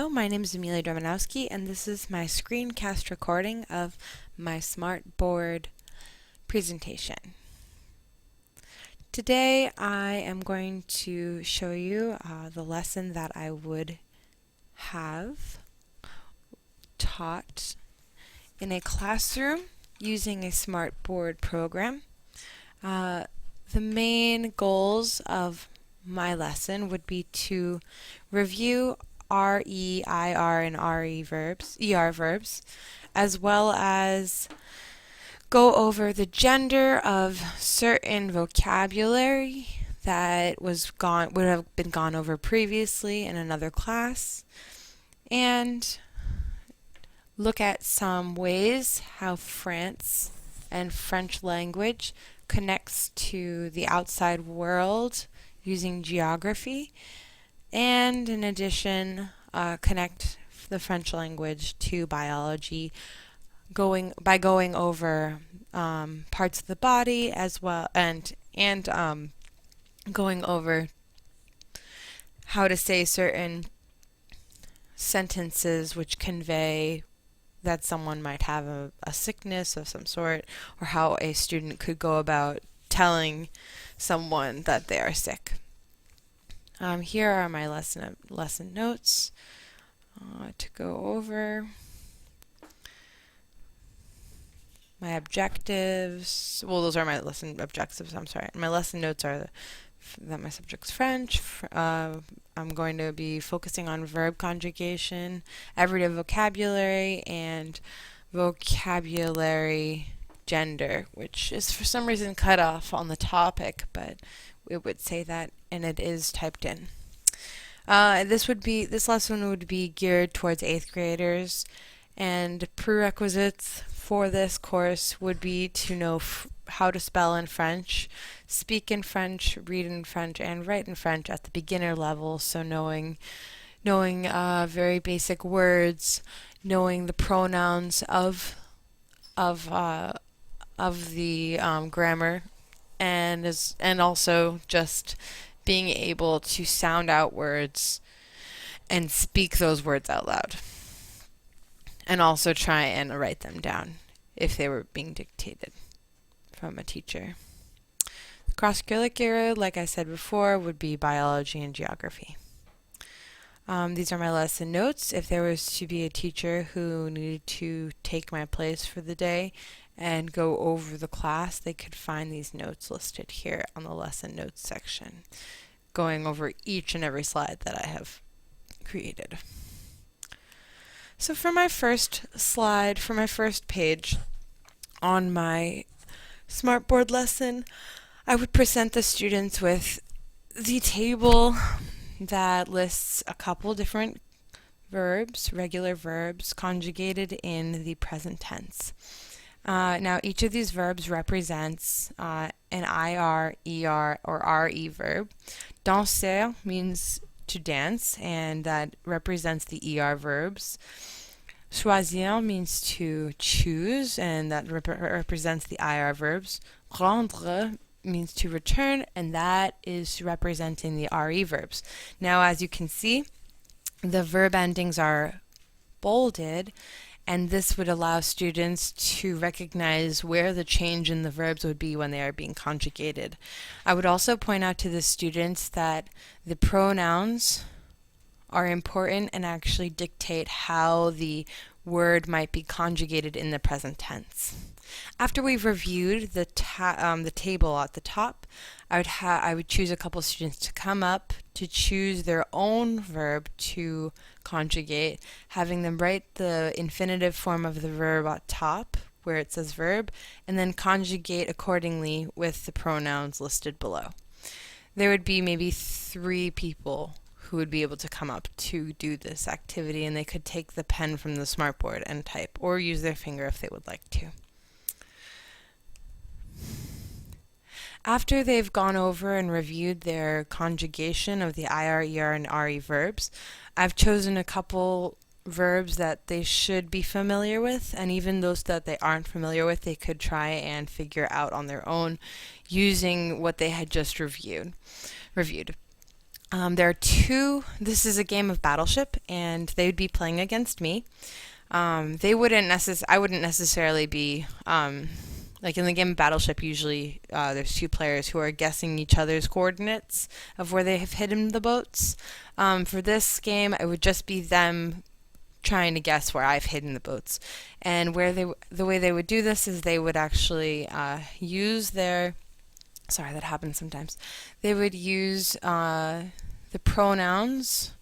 Hello, my name is Amelia Domanowski, and this is my screencast recording of my Smartboard presentation. Today I am going to show you the lesson that I would have taught in a classroom using a Smartboard program. The main goals of my lesson would be to review R, E, IR, and ER verbs, as well as go over the gender of certain vocabulary that would have been gone over previously in another class, and look at some ways how France and French language connects to the outside world using geography, and in addition connect the French language to biology by going over parts of the body as well, and going over how to say certain sentences which convey that someone might have a sickness of some sort, or how a student could go about telling someone that they are sick. Here are my lesson notes to go over. My objectives, well, those are my lesson objectives, I'm sorry. My lesson notes are that my subject's French. I'm going to be focusing on verb conjugation, everyday vocabulary, and vocabulary gender, which is for some reason cut off on the topic, but it would say that, and it is typed in. This lesson would be geared towards 8th graders, and prerequisites for this course would be to know how to spell in French, speak in French, read in French, and write in French at the beginner level. So knowing very basic words, knowing the pronouns of the grammar, and also just being able to sound out words and speak those words out loud, and also try and write them down if they were being dictated from a teacher. Cross-curricular, like I said before, would be biology and geography. These are my lesson notes. If there was to be a teacher who needed to take my place for the day and go over the class, they could find these notes listed here on the lesson notes section, going over each and every slide that I have created. So for my first slide, for my first page on my Smartboard lesson, I would present the students with the table that lists a couple different verbs, regular verbs, conjugated in the present tense. Now each of these verbs represents an IR, ER, or RE verb. Danser means to dance, and that represents the ER verbs. Choisir means to choose, and that represents the IR verbs. Rendre means to return, and that is representing the RE verbs. Now, as you can see, the verb endings are bolded, and this would allow students to recognize where the change in the verbs would be when they are being conjugated. I would also point out to the students that the pronouns are important and actually dictate how the word might be conjugated in the present tense. After we've reviewed the table at the top, I would choose a couple students to come up to choose their own verb to conjugate, having them write the infinitive form of the verb at top where it says verb, and then conjugate accordingly with the pronouns listed below. There would be maybe 3 people who would be able to come up to do this activity, and they could take the pen from the Smartboard and type, or use their finger if they would like to. After they've gone over and reviewed their conjugation of the IR, ER, and RE verbs, I've chosen a couple verbs that they should be familiar with, and even those that they aren't familiar with, they could try and figure out on their own using what they had just reviewed. This is a game of Battleship, and they would be playing against me. I wouldn't necessarily be, like in the game of Battleship, usually there's two players who are guessing each other's coordinates of where they have hidden the boats. For this game, it would just be them trying to guess where I've hidden the boats. And the way they would do this is they would actually use their, sorry, that happens sometimes. They would use the pronouns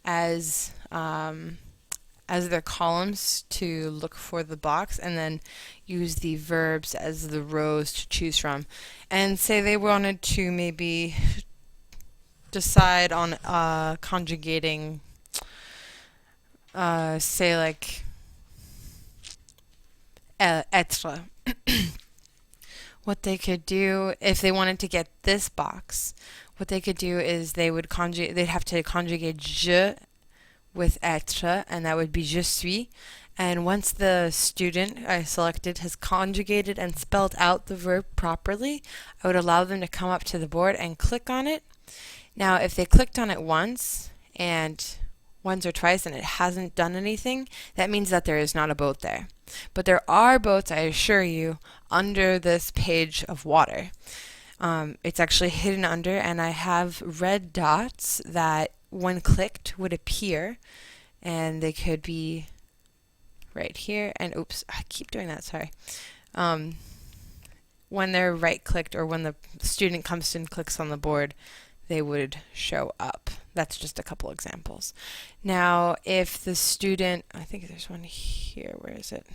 as their columns to look for the box, and then use the verbs as the rows to choose from. And say they wanted to maybe decide on conjugating, say like être. What they could do if they wanted to get this box, what they could do is they'd have to conjugate je with être, and that would be je suis. And once the student I selected has conjugated and spelled out the verb properly, I would allow them to come up to the board and click on it. Now, if they clicked on it once or twice and it hasn't done anything, that means that there is not a boat there. But there are boats, I assure you, under this page of water. It's actually hidden under, and I have red dots that, when clicked, would appear, and they could be right here. And oops, I keep doing that, sorry. When they're right-clicked, or when the student comes and clicks on the board, they would show up. That's just a couple examples. Now, if the student, I think there's one here, where is it?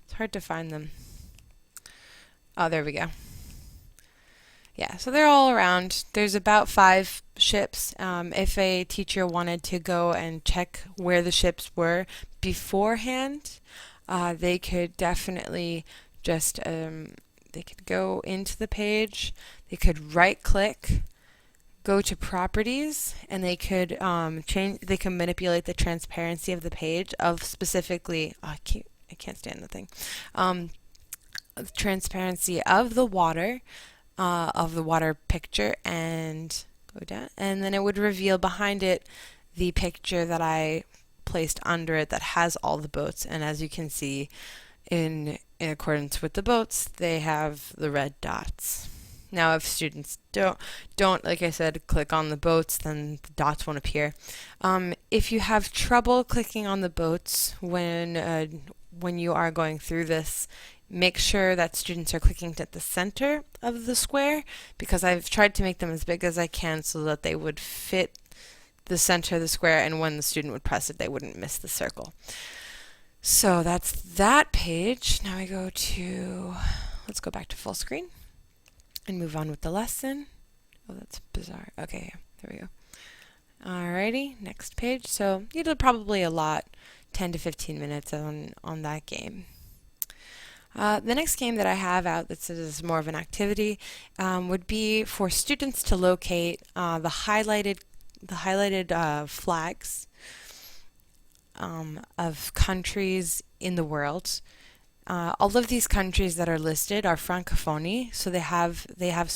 It's hard to find them. Oh, there we go. Yeah, so they're all around. There's about 5 ships. If a teacher wanted to go and check where the ships were beforehand, they could definitely just, they could go into the page, they could right-click, go to properties, and they could they can manipulate the transparency of the page of specifically, I can't stand the thing, transparency of the water picture, and go down, and then it would reveal behind it the picture that I placed under it that has all the boats. And as you can see, in accordance with the boats, they have the red dots. Now, if students don't, like I said, click on the boats, then the dots won't appear. If you have trouble clicking on the boats when you are going through this, make sure that students are clicking at the center of the square, because I've tried to make them as big as I can so that they would fit the center of the square, and when the student would press it, they wouldn't miss the circle. So that's that page. Now let's go back to full screen and move on with the lesson. Oh, that's bizarre. Okay, there we go. Alrighty, next page. So you'll probably allot 10 to 15 minutes on that game. The next game that I have out that is more of an activity would be for students to locate the highlighted flags of countries in the world. All of these countries that are listed are francophone, so they have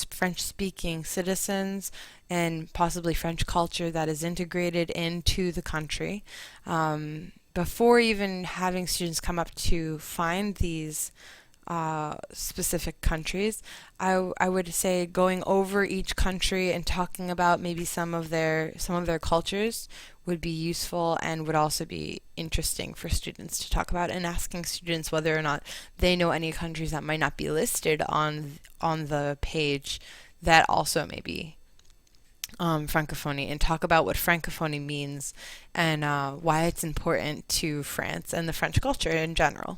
French-speaking citizens and possibly French culture that is integrated into the country. Before even having students come up to find these specific countries, I would say going over each country and talking about maybe some of their cultures would be useful, and would also be interesting for students to talk about, and asking students whether or not they know any countries that might not be listed on the page that also may be francophone, and talk about what francophone means and why it's important to France and the French culture in general.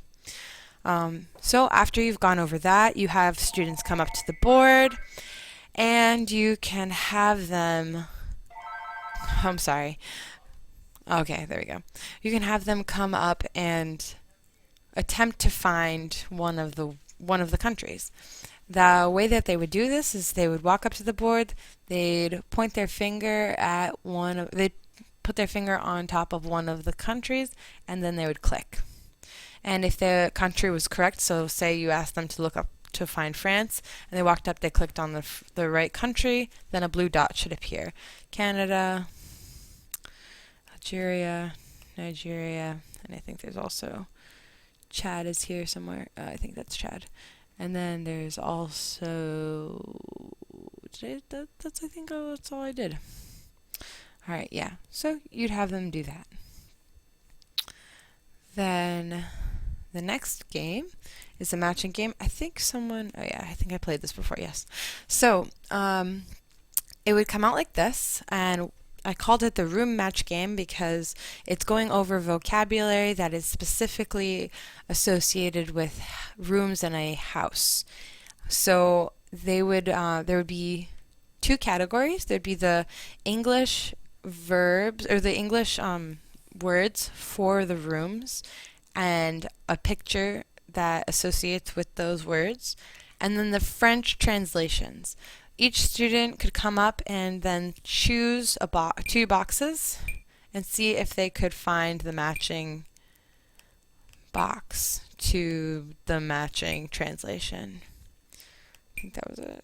So after you've gone over that, you have students come up to the board, and you can have them, I'm sorry. Okay, there we go. You can have them come up and attempt to find one of the countries. The way that they would do this is they would walk up to the board, they'd point their finger at they'd put their finger on top of one of the countries, and then they would click. And if the country was correct, so say you asked them to look up to find France, and they walked up, they clicked on the right country, then a blue dot should appear. Canada, Algeria, Nigeria, and I think there's also Chad is here somewhere. I think that's Chad. And then there's also, that's I think that's all I did. Alright, yeah. So you'd have them do that. Then the next game is a matching game. I think I think I played this before, yes. So, it would come out like this, and I called it the room match game because it's going over vocabulary that is specifically associated with rooms in a house. So there would be two categories. There'd be the English verbs or the English words for the rooms and a picture that associates with those words, and then the French translations. Each student could come up and then choose two boxes and see if they could find the matching box to the matching translation. I think that was it.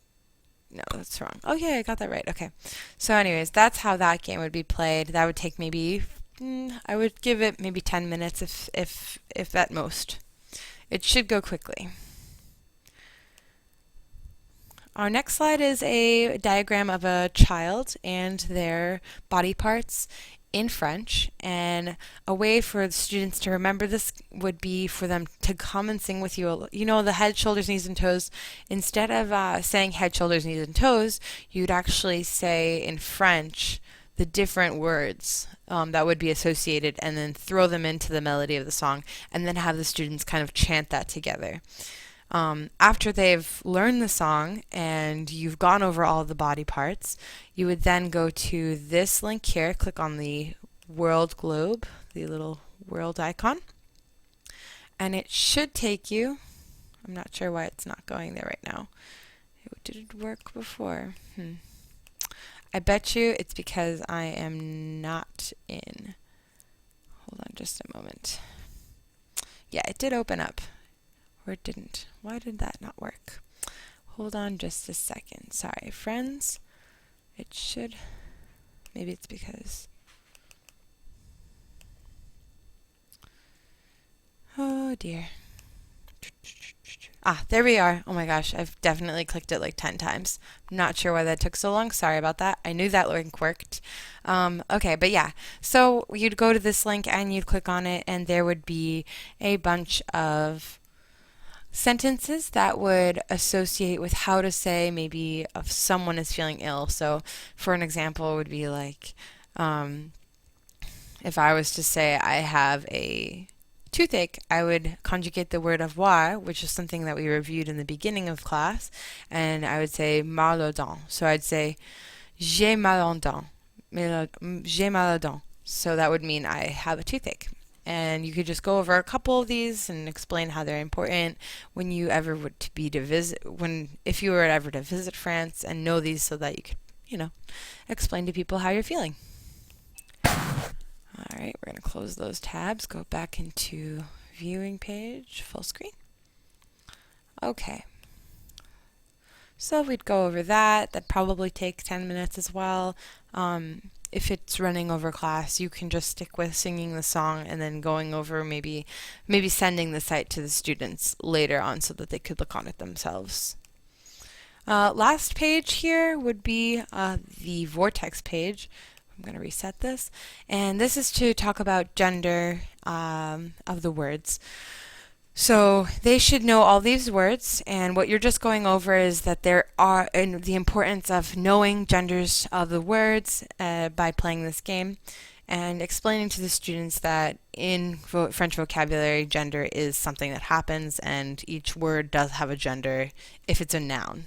No, that's wrong. Oh yeah, I got that right. Okay. So anyways, that's how that game would be played. That would take maybe, I would give it maybe 10 minutes if at most. It should go quickly. Our next slide is a diagram of a child and their body parts in French, and a way for the students to remember this would be for them to come and sing with you. You know, the head, shoulders, knees, and toes. Instead of saying head, shoulders, knees, and toes, you'd actually say in French the different words that would be associated, and then throw them into the melody of the song, and then have the students kind of chant that together. After they've learned the song and you've gone over all the body parts, you would then go to this link here, click on the world globe, the little world icon, and it should take you, I'm not sure why it's not going there right now. Did it work before? I bet you it's because I am not in. Hold on just a moment. Yeah, it did open up. Or it didn't. Why did that not work? Hold on just a second. Sorry, friends. It should. Maybe it's because. Oh dear. Ah, there we are. Oh my gosh, I've definitely clicked it like 10 times. Not sure why that took so long. Sorry about that. I knew that link worked. Okay, but yeah. So you'd go to this link and you'd click on it, and there would be a bunch of sentences that would associate with how to say maybe if someone is feeling ill. So for an example, it would be like if I was to say I have a toothache, I would conjugate the word avoir, which is something that we reviewed in the beginning of class, and I would say mal aux dents. So I'd say j'ai mal aux dents. J'ai mal aux dents. So that would mean I have a toothache. And you could just go over a couple of these and explain how they're important when you ever would to be to visit, if you were ever to visit France, and know these so that you could, explain to people how you're feeling. All right, we're going to close those tabs, go back into viewing page, full screen. Okay. So we'd go over that. That'd probably take 10 minutes as well. If it's running over class, you can just stick with singing the song and then going over maybe sending the site to the students later on so that they could look on it themselves. Last page here would be the vortex page. I'm going to reset this. And this is to talk about gender of the words. So they should know all these words, and what you're just going over is that there are, and the importance of knowing genders of the words by playing this game, and explaining to the students that in French vocabulary, gender is something that happens, and each word does have a gender if it's a noun.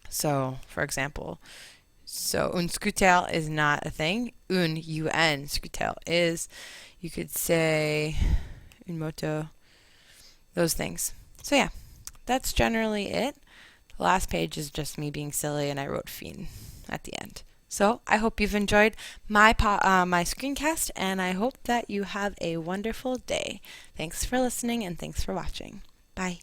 So, for example, un scooter is not a thing. Un, scooter is. You could say une moto. Those things. So yeah, that's generally it. The last page is just me being silly, and I wrote fin at the end. So I hope you've enjoyed my screencast, and I hope that you have a wonderful day. Thanks for listening, and thanks for watching. Bye.